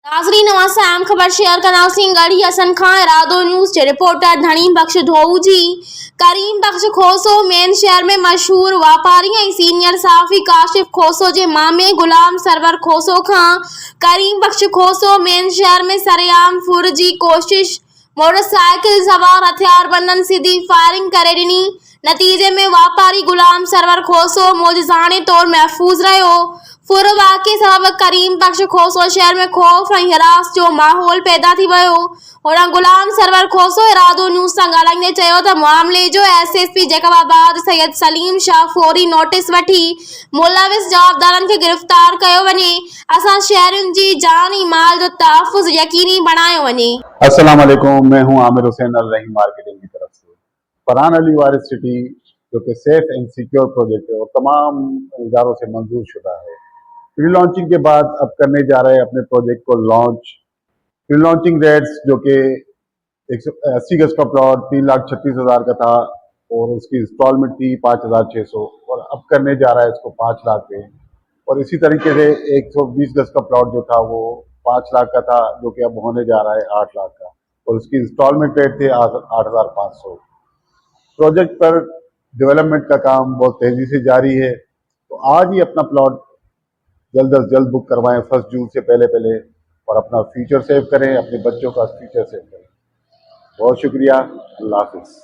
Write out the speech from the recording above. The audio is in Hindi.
नाज़रीन नवां ख़बर शेयर कंदा सिंह गढ़ी हसन खां इरादो न्यूज़ के रिपोर्टर धनी बख्श धोऊ जी करीम बख्श खोसो मेन शहर में मशहूर वापारी ऐं सीनियर सहाफ़ी काशिफ खोसो के मामे गुलाम सरवर खोसो खां करीम बख्श खोसो मेन शहर में सरेआम फुर की कोशिश मोटरसाइकिल सवार हथियारबंदन सीधी फायरिंग करे ॾिनी। नतीजे में वापारी गुलाम सरवर खोसो मौजज़ाने तौर महफूज रहो। फुर वाक़े सबब करीम बख्श खोसो शहर में खौफ और हिरास जो माहौल पैदा थी वियो। हुन गुलाम सरवर खोसो इरादो न्यूज़ सां ॻाल्हाईंदे चयो त मामले जो एसएसपी जैकबाबाद सैयद सलीम शाह फौरी नोटिस वठी मुलविस जवाबदारनि खे गिरफ़्तार कयो वञे। असां शहरियुनि जी जान ऐं माल जो तहफ़्फ़ुज़ यकीनी बणायो वञे। अस्सलाम वालेकुम, मैं हूं आमिर हुसैन अल रहीम मार्केटिंग की तरफ से। फरहान अली वारिस सिटी जो कि सेफ एंड सिक्योर प्रोजेक्ट है और तमाम इदारों से मंजूर शुदा है, प्री लॉन्चिंग के बाद अब करने जा रहे हैं अपने प्रोजेक्ट को लॉन्च। प्री लॉन्चिंग रेट्स जो कि 180 गज का प्लॉट 3,36,000 का था और उसकी इंस्टॉलमेंट थी 5,600 और अब करने जा रहा है इसको 5 लाख पे। और इसी तरीके से 120 गज का प्लॉट जो था वो 5 लाख का था जो कि अब होने जा रहा है 8 लाख का और उसकी इंस्टॉलमेंट रेट थे 8,500। प्रोजेक्ट पर डेवलपमेंट का काम बहुत तेजी से जारी है, तो आज ही अपना प्लॉट जल्द अज जल्द बुक करवाएं 1 जून से पहले और अपना फ्यूचर सेव करें, अपने बच्चों का फ्यूचर सेव करें। बहुत शुक्रिया, अल्लाह हाफिज़।